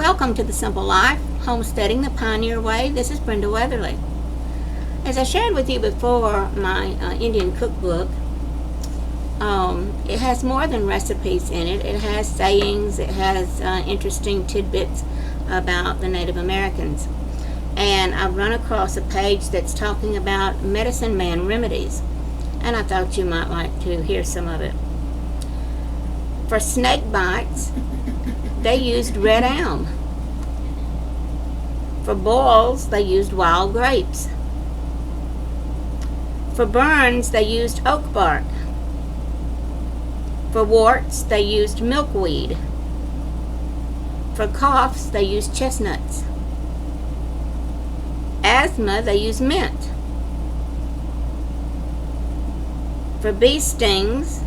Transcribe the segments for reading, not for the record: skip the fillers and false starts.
Welcome to The Simple Life, Homesteading the Pioneer Way. This is Brenda Weatherly. As I shared with you before, my Indian cookbook, it has more than recipes in it. It has sayings, it has interesting tidbits about the Native Americans. And I've run across a page that's talking about medicine man remedies. And I thought you might like to hear some of it. For snake bites, they used red elm. For boils, they used wild grapes. For burns, they used oak bark. For warts, they used milkweed. For coughs, they used chestnuts. Asthma, they used mint. For bee stings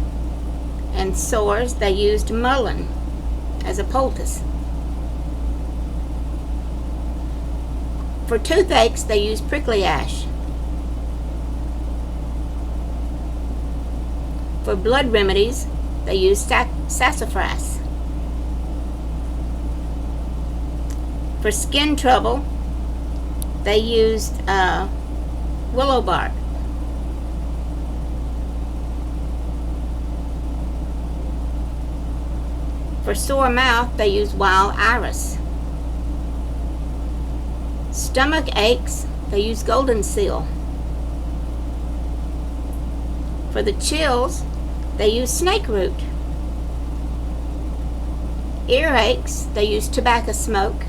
and sores, they used mullein as a poultice. For toothaches, they used prickly ash. For blood remedies, they used sassafras. For skin trouble, they used willow bark. For sore mouth, they use wild iris. Stomach aches, they use golden seal. For the chills, they use snake root. Earaches, they use tobacco smoke.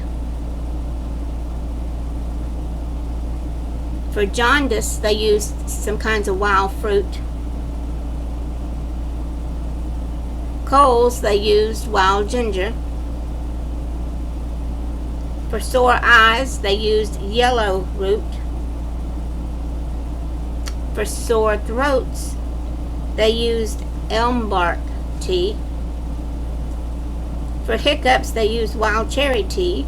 For jaundice, they used some kinds of wild fruit. Colds, they used wild ginger. For sore eyes, they used yellow root. For sore throats, they used elm bark tea. For hiccups, they used wild cherry tea.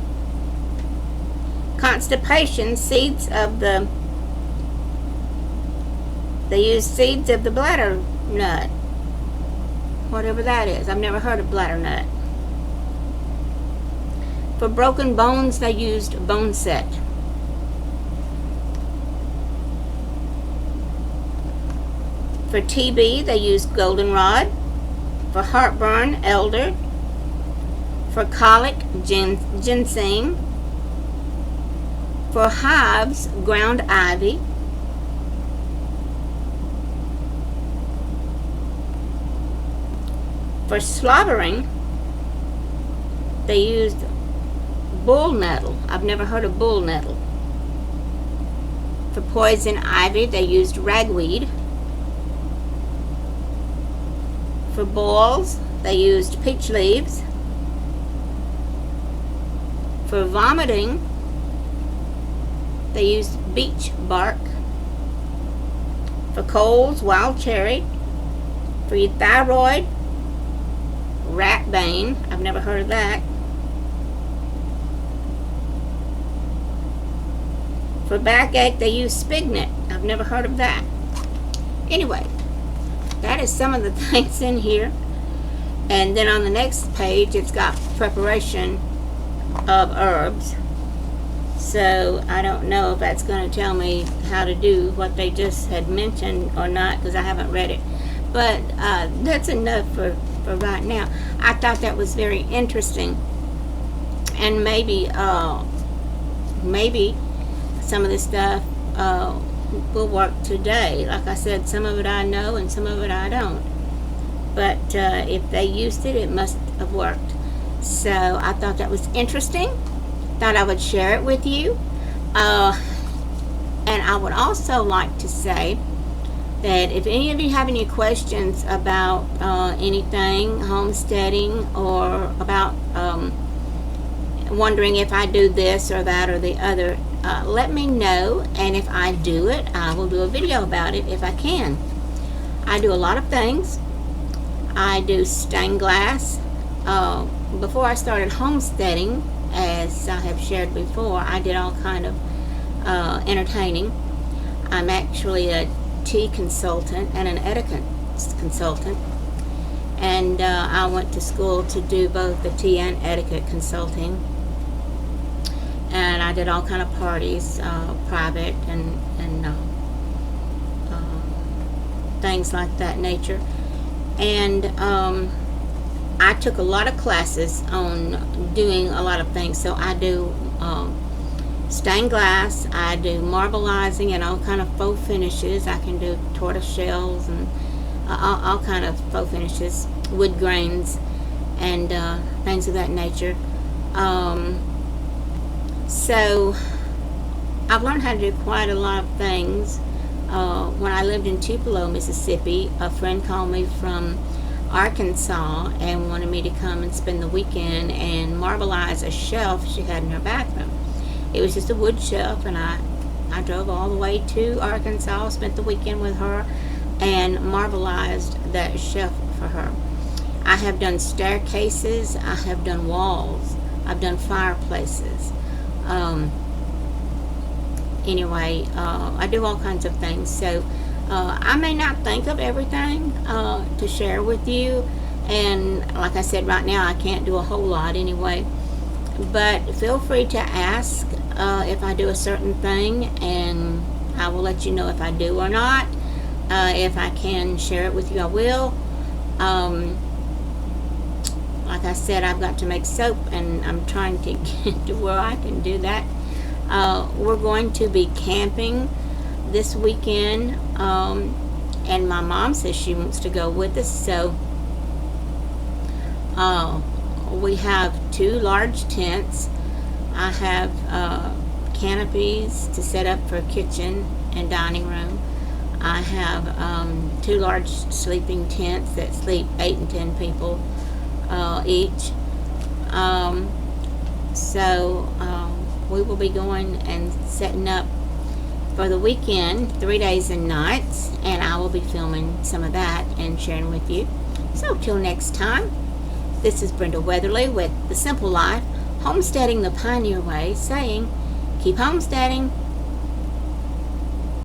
Constipation, they used seeds of the bladder nut. Whatever that is. I've never heard of bladder nut. For broken bones, they used bone set. For TB, they used goldenrod. For heartburn, elder. For colic, ginseng. For hives, ground ivy. For slobbering, they used bull nettle. I've never heard of bull nettle. For poison ivy, they used ragweed. For boils, they used peach leaves. For vomiting, they used beech bark. For colds, wild cherry. For your thyroid, rat bane. I've never heard of that. For backache, they use spignut. I've never heard of that. Anyway, that is some of the things in here. And then on the next page, it's got preparation of herbs. So I don't know if that's going to tell me how to do what they just had mentioned or not, because I haven't read it. But that's enough for right now. I thought that was very interesting, and maybe some of this stuff will work today. Like I said, some of it I know and some of it I don't, but if they used it, it must have worked. So I thought that was interesting. Thought I would share it with you, and I would also like to say that if any of you have any questions about anything homesteading, or about wondering if I do this or that or the other, let me know, and if I do it, I will do a video about it if I can. I do a lot of things. I do stained glass. Before I started homesteading, as I have shared before, I did all kind of entertaining. I'm actually a tea consultant and an etiquette consultant, and I went to school to do both the tea and etiquette consulting. I did all kind of parties, private and things like that nature. And I took a lot of classes on doing a lot of things. So I do stained glass, I do marbleizing and all kind of faux finishes. I can do tortoise shells and all kind of faux finishes, wood grains, and things of that nature. So I've learned how to do quite a lot of things. When I lived in Tupelo, Mississippi, a friend called me from Arkansas and wanted me to come and spend the weekend and marbleize a shelf she had in her bathroom. It was just a wood shelf, and I drove all the way to Arkansas, spent the weekend with her, and marbleized that shelf for her. I have done staircases, I have done walls, I've done fireplaces. Anyway, I do all kinds of things. So I may not think of everything to share with you, and like I said, right now I can't do a whole lot anyway, but feel free to ask if I do a certain thing, and I will let you know if I do or not. If I can share it with you, I will. Like I said, I've got to make soap, and I'm trying to get to where I can do that. We're going to be camping this weekend, and my mom says she wants to go with us. So we have 2 large tents. I have canopies to set up for kitchen and dining room. I have 2 large sleeping tents that sleep 8 and 10 people each. So we will be going and setting up for the weekend, 3 days and nights, and I will be filming some of that and sharing with you. So till next time, this is Brenda Weatherly with The Simple Life, homesteading the Pioneer Way, saying keep homesteading.